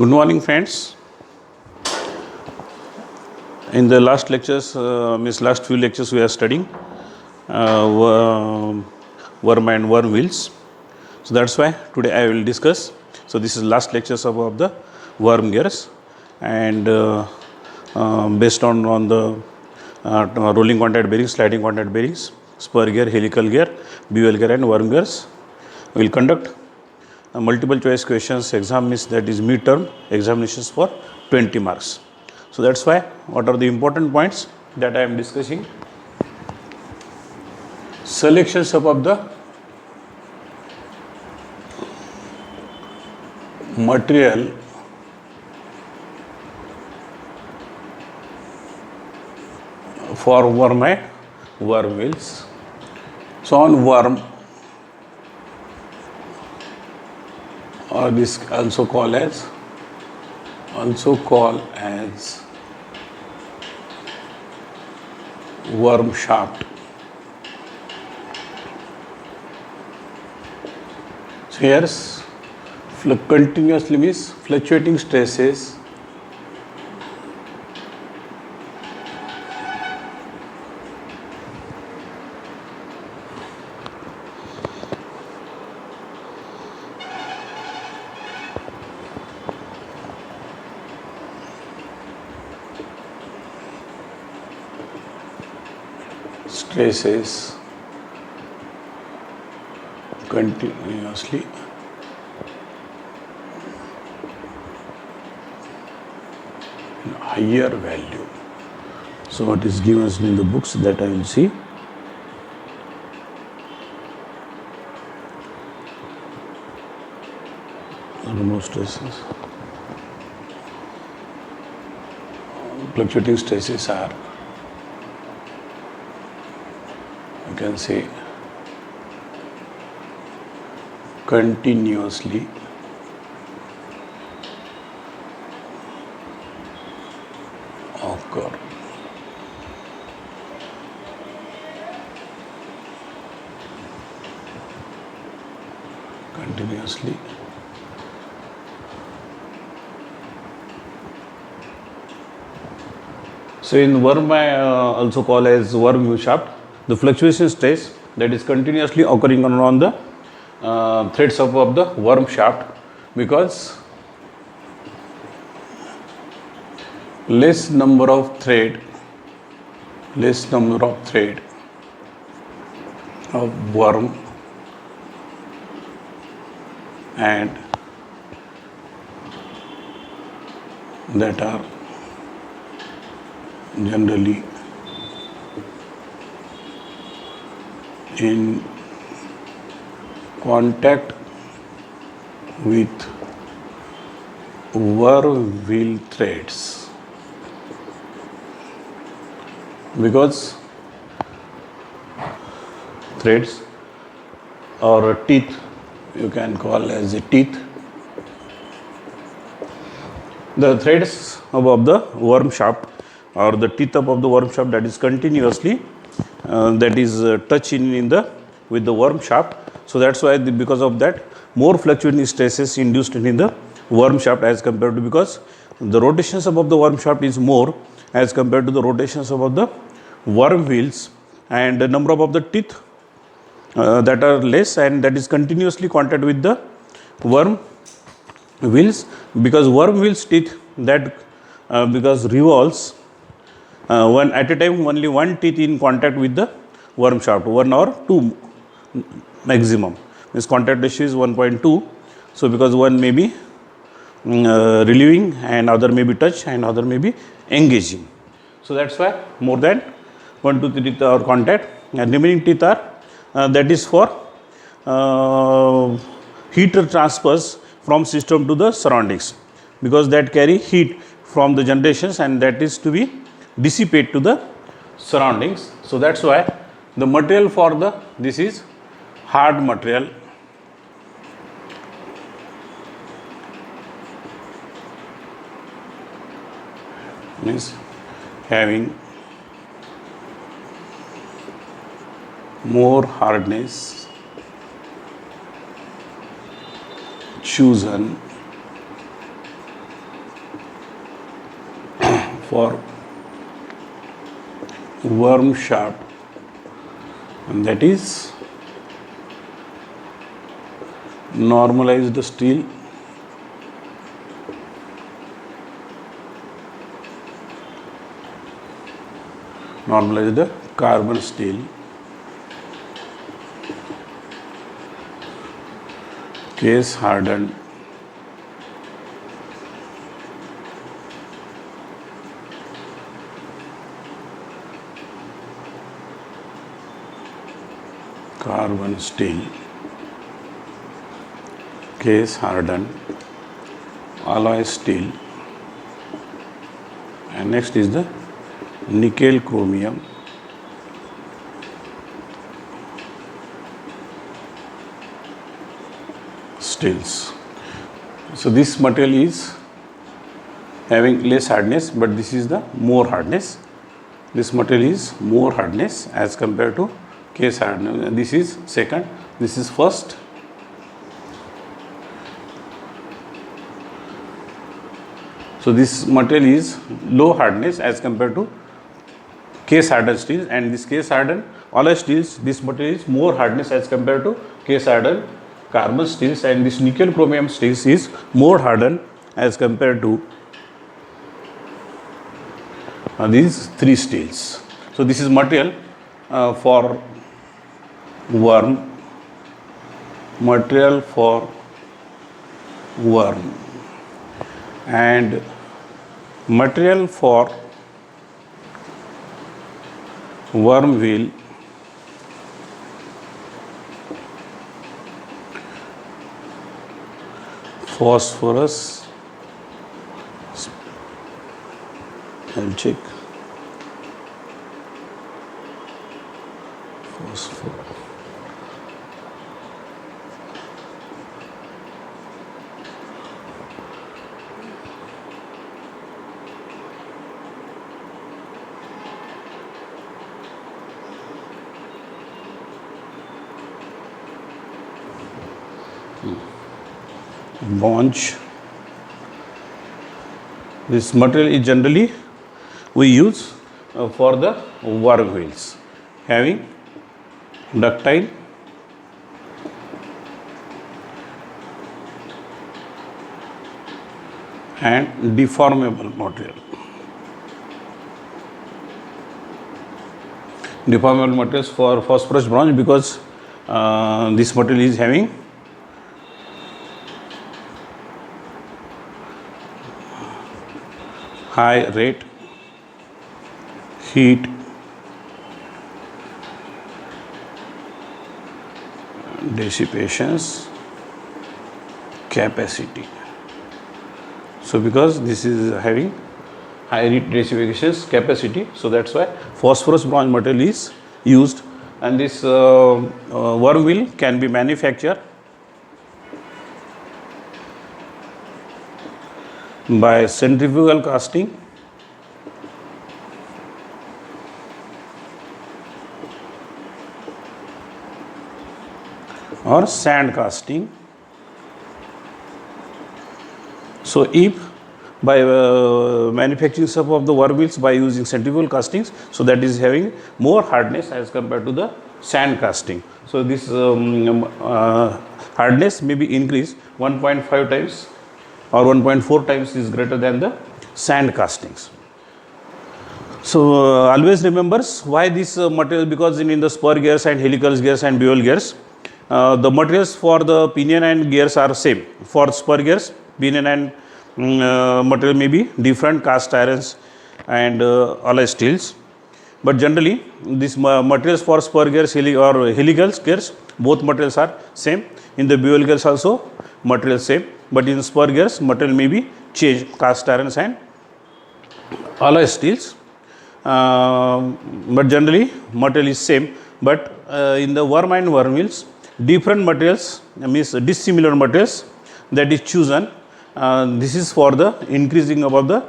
Good morning, friends. In the last lectures, last few lectures, we are studying worm and worm wheels. So that's why today I will discuss. So this is last lectures about the worm gears, and based on the rolling contact bearings, sliding contact bearings, spur gear, helical gear, bevel gear, and worm gears, we will conduct multiple choice questions exam is that is midterm examinations for 20 marks. So that's why what are the important points that I am discussing. Selections of the material for worm and worm wheels. So on worm, or this also called as worm shaft. So here's continuously means fluctuating stresses continuously in higher value. So what is given in the books that I will see. Most stresses, fluctuating stresses are, you can say, continuously occur. Continuously so in worm also called as worm shaft, the fluctuation stress that is continuously occurring on the threads of the worm shaft, because less number of thread of worm and that are generally in contact with worm wheel threads, because threads or teeth, you can call as a teeth, the threads above the worm shaft or the teeth above the worm shaft that is continuously touching with the worm shaft. So that's why because of that more fluctuating stresses induced in the worm shaft as compared to, because the rotations above the worm shaft is more as compared to the rotations above the worm wheels, and the number of the teeth that are less, and that is continuously contact with the worm wheels, because worm wheels teeth that because revolves one at a time, only one teeth in contact with the worm shaft, one or two maximum, means contact ratio is 1.2. so because one may be relieving and other may be touch and other may be engaging, so that's why more than 1 to 3 teeth are contact, and remaining teeth are that is for heat transfers from system to the surroundings, because that carry heat from the generations and that is to be dissipate to the surroundings. So that's why the material for this is hard material, means having more hardness chosen for worm shaft, and that is normalized steel, normalized carbon steel, case hardened carbon steel, case hardened alloy steel, and next is the nickel chromium steels. So this material is having less hardness, but this is the more hardness. This material is more hardness as compared to case hardness. This is second, this is first. So this material is low hardness as compared to case hardened steel, and this case hardened alloy steels, this material is more hardness as compared to case hardened carbon steels, and this nickel chromium steels is more hardened as compared to these three steels. So this is material for worm, material for worm, and material for worm wheel, phosphorus, I'll check, phosphorus, bronze. This material is generally we use for the worm wheels, having ductile and deformable material. Deformable materials for phosphorus bronze, because this material is having high rate, heat, dissipations, capacity. So because this is having high heat dissipations capacity, so that's why phosphorus bronze material is used, and this worm wheel can be manufactured by centrifugal casting or sand casting. So if by manufacturing some of the worm wheels by using centrifugal castings, so that is having more hardness as compared to the sand casting. So this hardness may be increased 1.5 times or 1.4 times is greater than the sand castings. So always remembers why this material, because in the spur gears and helical gears and dual gears, the materials for the pinion and gears are same. For spur gears, pinion and material may be different, cast irons and alloy steels, but generally these materials for spur gears or helical gears, both materials are same. In the dual gears also material same, but in spur gears material may be changed, cast irons and alloy steels, but generally material is same. But in the worm and worm wheels, different materials, means dissimilar materials that is chosen. This is for the increasing above the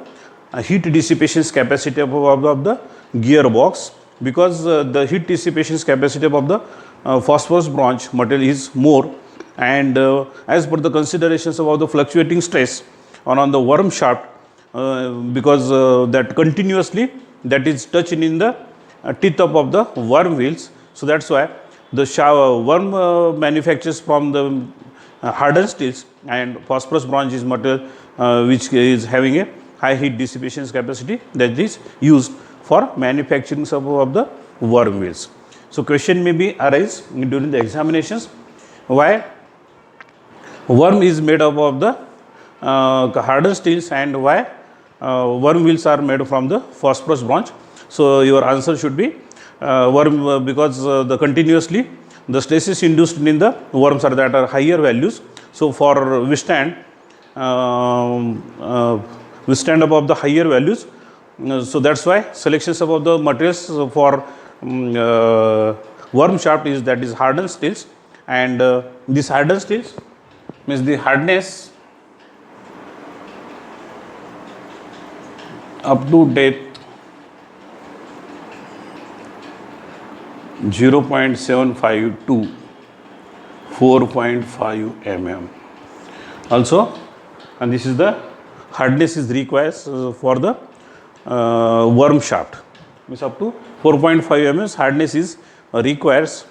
heat dissipation capacity above the gearbox, because the heat dissipation capacity of the phosphorus bronze material is more, and as per the considerations about the fluctuating stress on the worm shaft, because that continuously that is touched in the teeth of the worm wheels. So that's why the worm manufactures from the hardened steels, and phosphorus bronze is material which is having a high heat dissipation capacity that is used for manufacturing some of the worm wheels. So question may be arise during the examinations, why worm is made up of the hardened steels and why worm wheels are made from the phosphorus bronze. So your answer should be worm because the continuously the stresses induced in the worms are that are higher values. So for withstand above the higher values, so that's why selections about the materials for worm shaft is that is hardened steels, and this hardened steels means the hardness up to depth 0.75 to 4.5 mm. Also, and this is the hardness is required for the worm shaft, means up to 4.5 mm hardness is requires.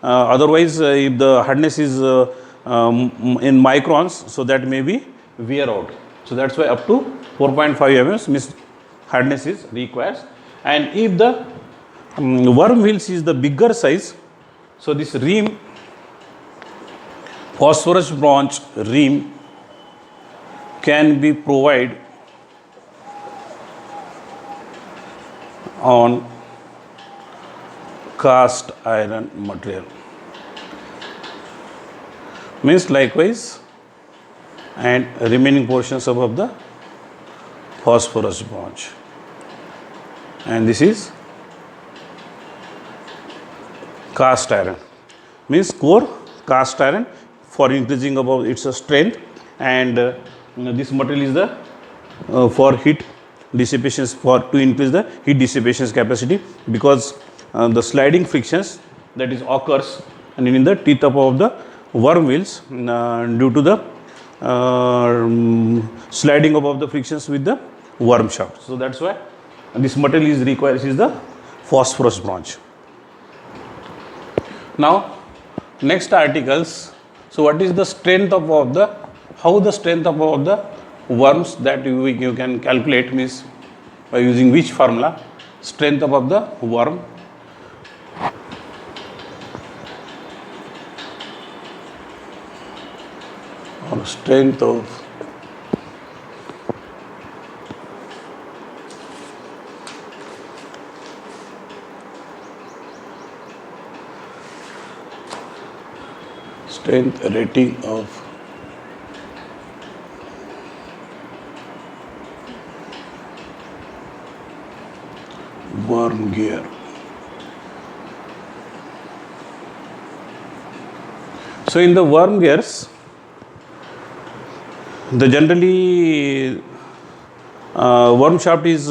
Otherwise, if the hardness is in microns, so that may be wear out. So that's why up to 4.5 mm means hardness is requires. And if the worm wheels is the bigger size, so this rim, phosphorus bronze rim, can be provided on cast iron material. Means likewise, and remaining portions above the phosphorus bronze, and this is cast iron, means core cast iron for increasing above its strength, and this material is the for heat dissipations, for to increase the heat dissipations capacity, because the sliding frictions that is occurs and in the teeth of the worm wheels due to the sliding above the frictions with the worm shaft. So that's why this material is required is the phosphorus bronze. Now next articles. So what is the strength of the, how the strength of the worms that you can calculate, means by using which formula, strength of the worm. Or strength of strength rating of worm gear. So in the worm gears, the generally worm shaft is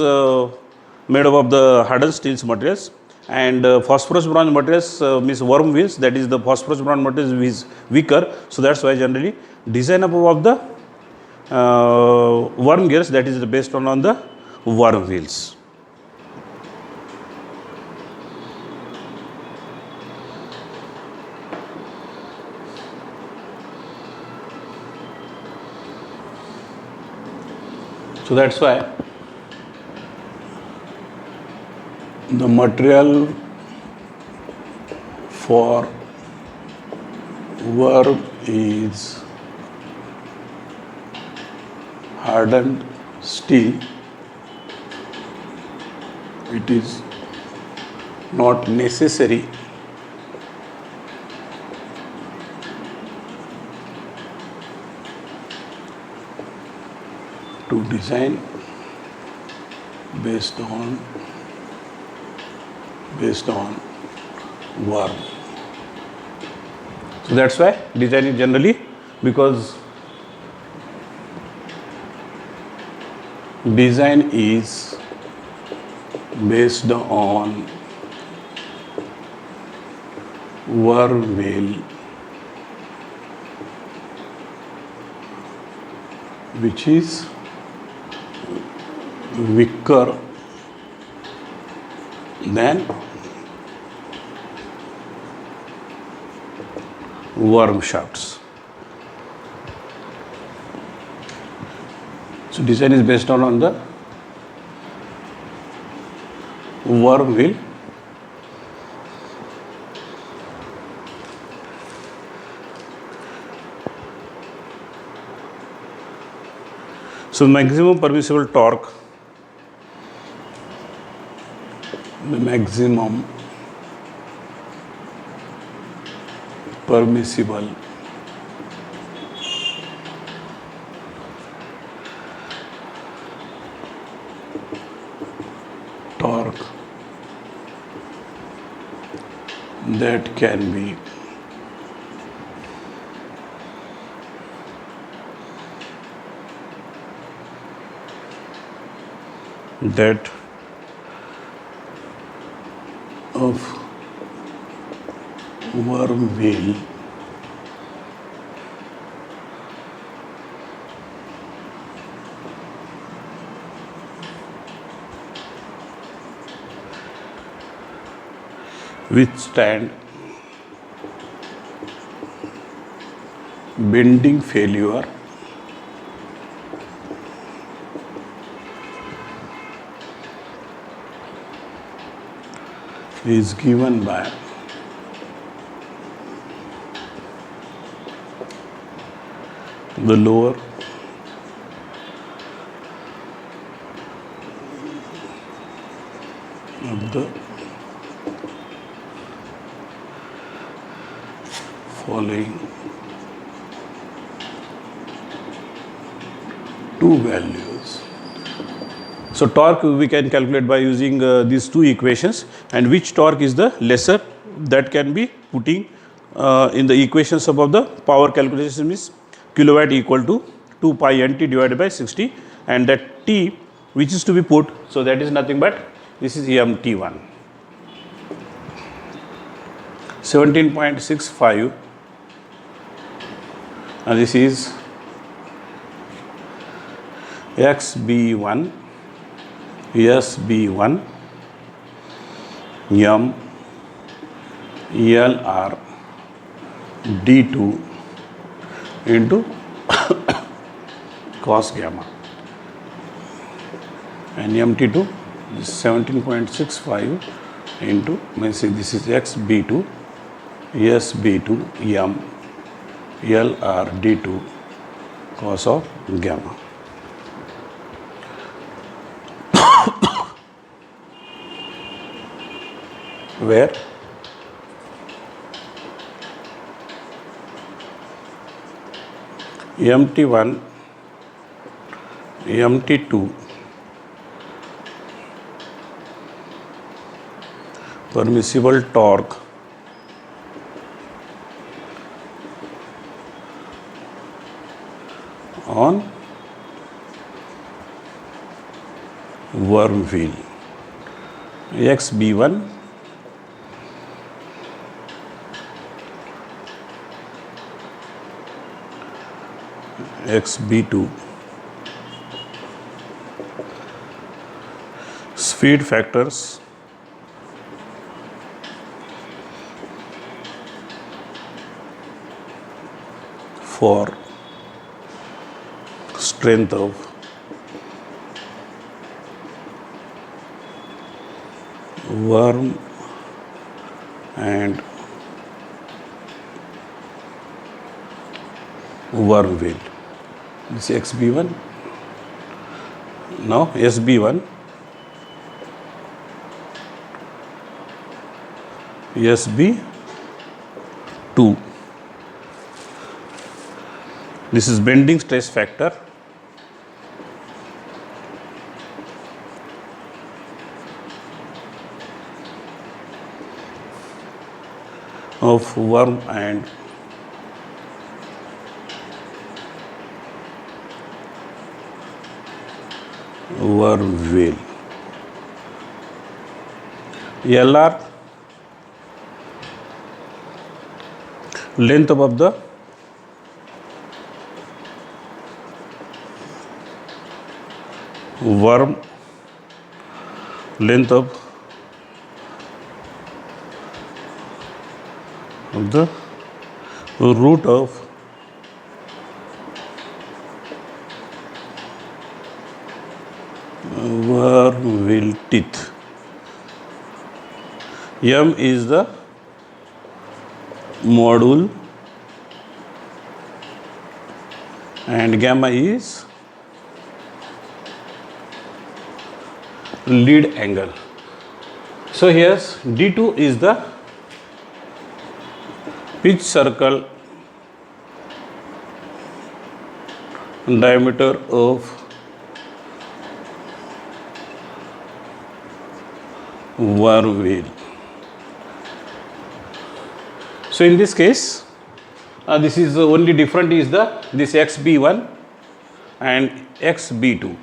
made up of the hardened steels materials, and phosphorus bronze materials means worm wheels, that is the phosphorus bronze materials is weaker. So that's why generally design of the worm gears, that is based on the worm wheels. So that's why the material for worm is hardened steel. It is not necessary to design based on worm. So that's why design is generally, because design is based on worm wheel which is weaker than worm shafts. So design is based on the worm wheel. So maximum permissible torque, the maximum permissible torque that can be that of worm wheel withstand bending failure is given by the lower of the following two values. So torque we can calculate by using these two equations, and which torque is the lesser, that can be putting in the equations above. The power calculation is kilowatt equal to 2 pi nt divided by 60, and that T which is to be put, so that is nothing but this is EMT1 17.65, and this is XB1 SB1 M ELR D2 into cos gamma, and MT2 is 17.65 into, this is XB2 SB2 M LR D2 cos of gamma. Where MT1 MT2 permissible torque on worm wheel, XB1 XB2 speed factors for strength of worm and worm wheel. This is XB1. Now SB1 SB2. This is bending stress factor of worm and worm wheel. LR length above the worm length of the root of wormwheel teeth. M is the module and gamma is lead angle. So here's D2 is the pitch circle diameter of wormwheel. So in this case, this is only different is this XB1 and XB2.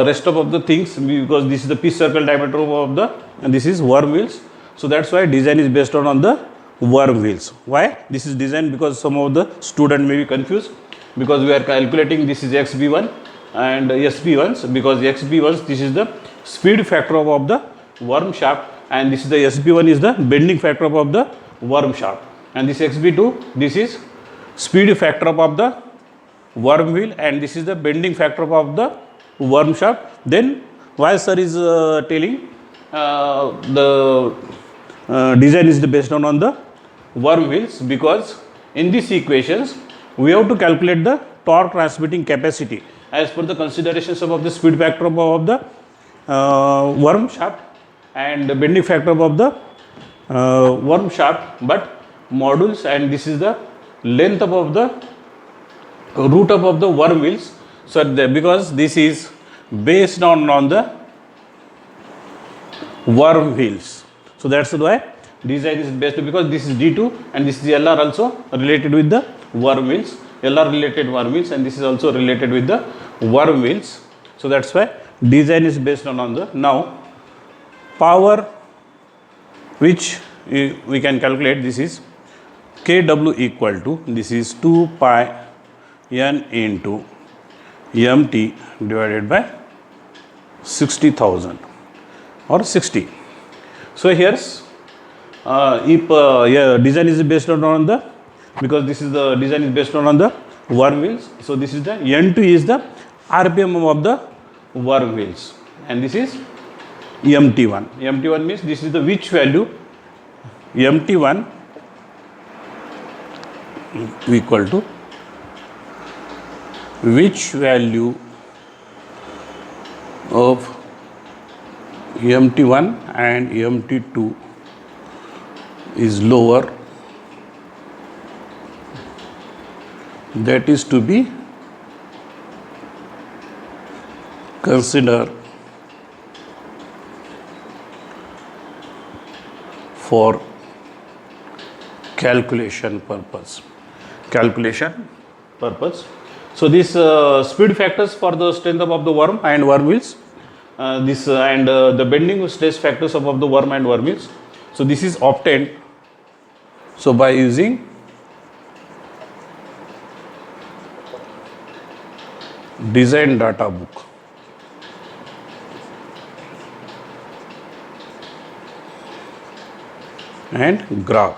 Rest of the things, because this is the pitch circle diameter of the, and this is worm wheels. So that's why design is based on the worm wheels. Why this is designed? Because some of the student may be confused, because we are calculating this is XB1 and SB1s, because XB1s this is the speed factor of the worm shaft, and this is the SB1 is the bending factor of the worm shaft, and this XB2 this is speed factor of the worm wheel, and this is the bending factor of the worm shaft. Then why sir is telling the design is based on the worm wheels? Because in these equations we have to calculate the torque transmitting capacity as per the considerations of the speed factor of the worm shaft and the bending factor of the worm shaft, but modules, and this is the length of the root of the worm wheels. So because this is based on the worm wheels, so that's why design is based, because this is D2 and this is LR also related with the worm wheels, LR related worm wheels, and this is also related with the worm wheels. So that's why design is based on the. Now power which we can calculate, this is Kw equal to, this is 2 pi n into mt divided by 60,000 or 60. So here's if design is based on the, because this is the design is based on the worm wheels, so this is the N2 is the RPM of the worm wheels, and this is MT1. MT1 means this is the which value, MT1 equal to which value of MT1 and MT2 is lower, that is to be considered for calculation purpose. So these speed factors for the strength of the worm and worm wheels, the bending stress factors of the worm and worm wheels. So this is obtained so by using design data book. And graph.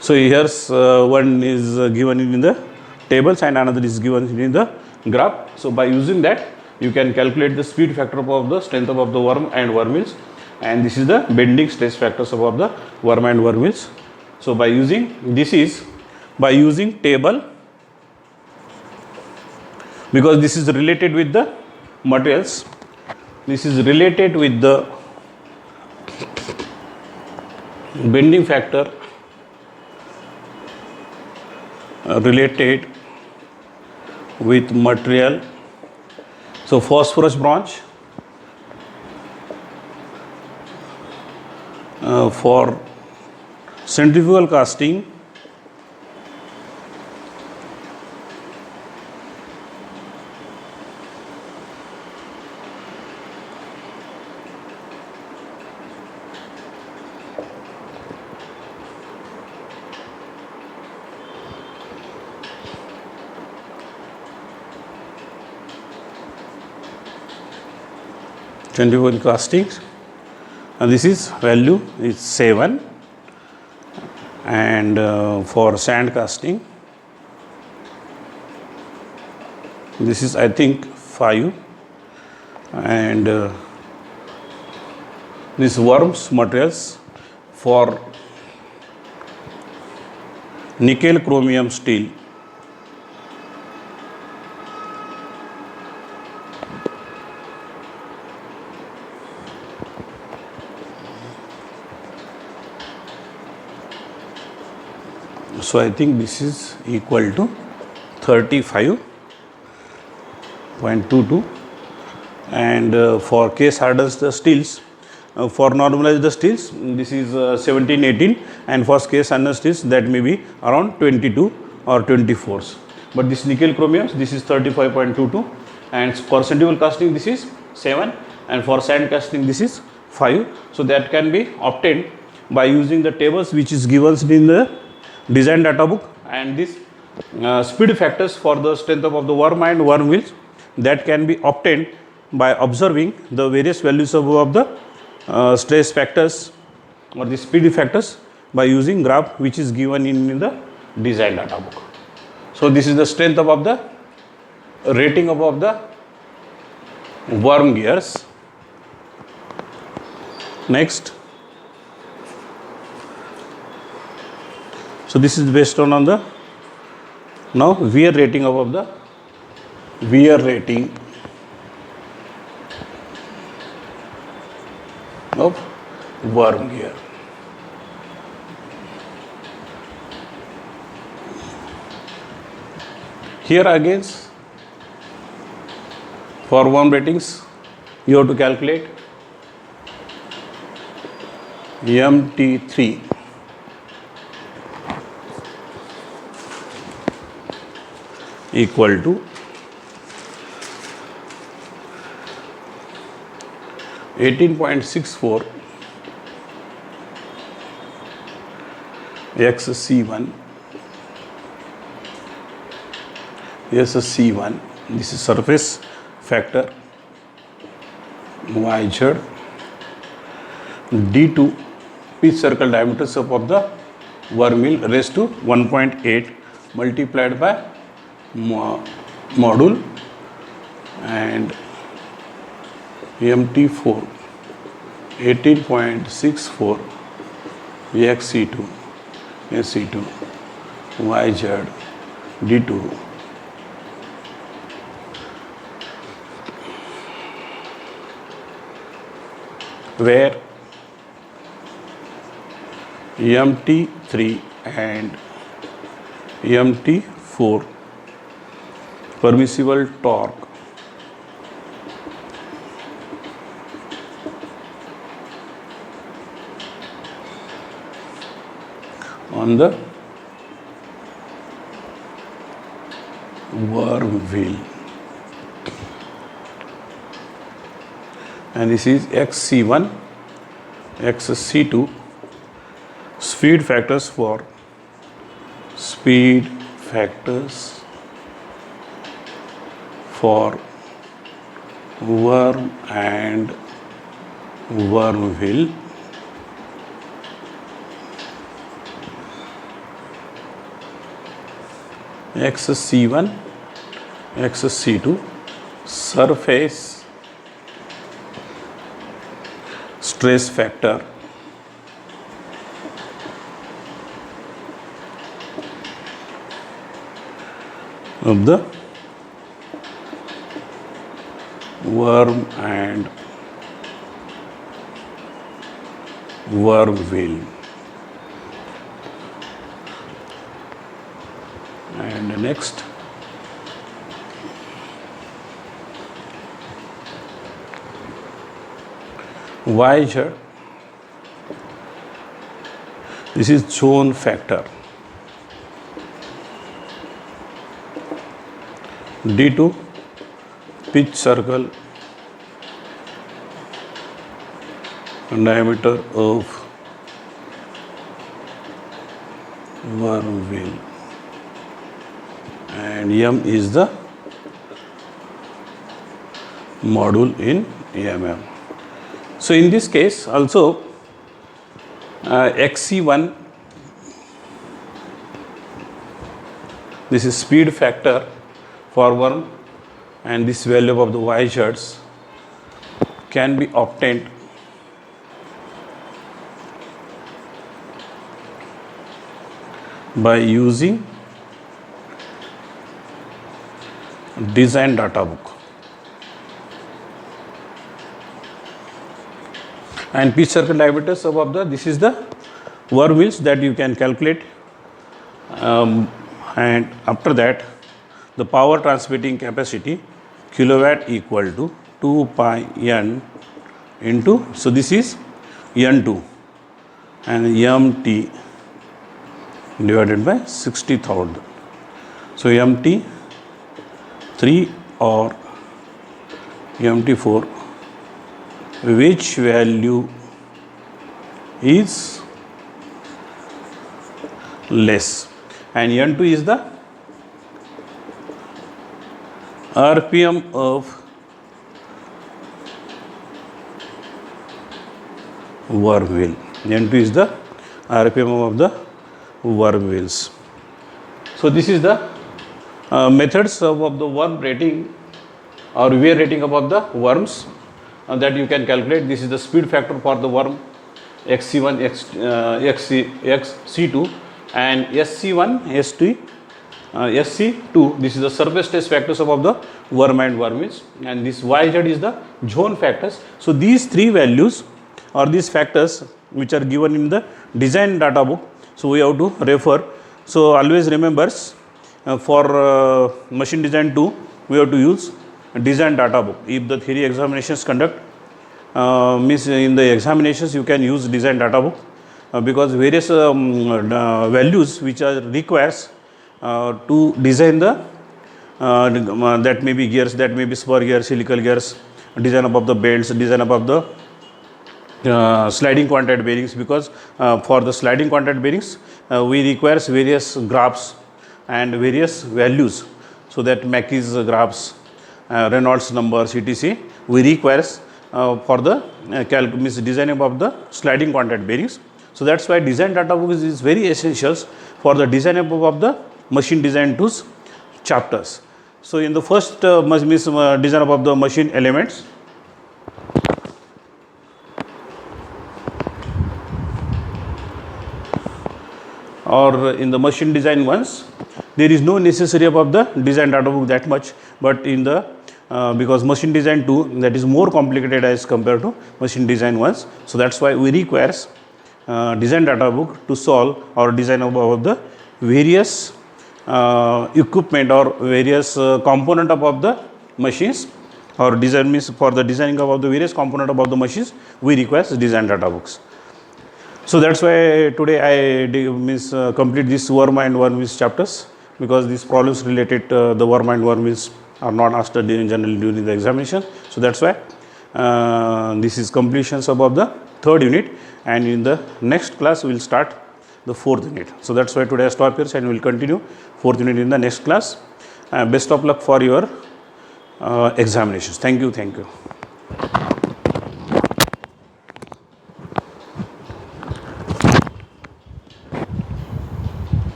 So here's one is given in the tables and another is given in the graph. So by using that you can calculate the speed factor of the strength of the worm and worm wheels, and this is the bending stress factors of the worm and worm wheels. So by using this is by using table, because this is related with the materials, this is related with the bending factor related with material. So phosphorus bronze for centrifugal casting centrifugal casting, and this is value is 7, and for sand casting this is I think 5, and this worms materials for nickel chromium steel, so I think this is equal to 35.22, and for case hardened steels, for normalized steels this is 17, 18, and for case hardened steels that may be around 22 or 24. But this nickel chromium this is 35.22, and for centrifugal casting this is 7, and for sand casting this is 5. So that can be obtained by using the tables which is given in the design data book, and this speed factors for the strength of the worm and worm wheels that can be obtained by observing the various values of the stress factors or the speed factors by using graph which is given in the design data book. So this is the strength of the rating of the worm gears. Next, so this is based on the now wear rating of the wear rating of worm gear. Here again for worm ratings you have to calculate MT3 equal to 18.64 XC1 SC1, this is surface factor, YZ, D2 pitch circle diameters of the worm wheel raised to 1.8 multiplied by module, and MT4 18.64 XC2 SC2 YZ D2, where MT3 and MT4 permissible torque on the worm wheel, and this is XC1 XC2 speed factors for worm and worm wheel, XC1 XC2 surface stress factor of the worm and worm wheel, and next YZ, this is zone factor, D2 pitch circle diameter of worm wheel, and M is the module in mm. So in this case also XC1, this is speed factor for worm, and this value of the YZs can be obtained by using design data book. And pitch circle diameters above the, this is the worm wheels that you can calculate, and after that the power transmitting capacity kilowatt equal to 2 pi n into, so this is n2 and mt divided by 60,000. So mt 3 or mt4, which value is less, and n2 is the RPM of worm wheel. n2 is the RPM of the worm wheels. So this is the methods of the worm rating or wear rating above the worms that you can calculate. This is the speed factor for the worm XC1, XC2 and SC1, SC2. This is the surface test factors above the worm and worm wheels, and this YZ is the zone factors. So these three values or these factors which are given in the design data book, so we have to refer. So always remembers for machine design 2 we have to use design data book. If the theory examinations conduct, means in the examinations you can use design data book because various values which are requires to design the that may be gears, that may be spur gears, helical gears, design above the belts, design above the sliding contact bearings, because for the sliding contact bearings we requires various graphs and various values, so that Mackey's graphs, Reynolds numbers, etc. we requires for the designing of the sliding contact bearings. So that's why design data book is very essential for the design of the machine design tools chapters. So in the first design of the machine elements, or in the machine design ones, there is no necessary of the design data book that much, but in the because machine design 2 that is more complicated as compared to machine design ones, so that's why we requires design data book to solve or design of the various equipment or various component of the machines, or design means for the designing of the various component of the machines we require design data books. So that's why today I complete this worm and worm wheels chapters, because these problems related to the worm and worm wheels are not asked generally during the examination. So that's why this is completions about the third unit, and in the next class we will start the fourth unit. So that's why today I stop here and we will continue fourth unit in the next class. Best of luck for your examinations. Thank you.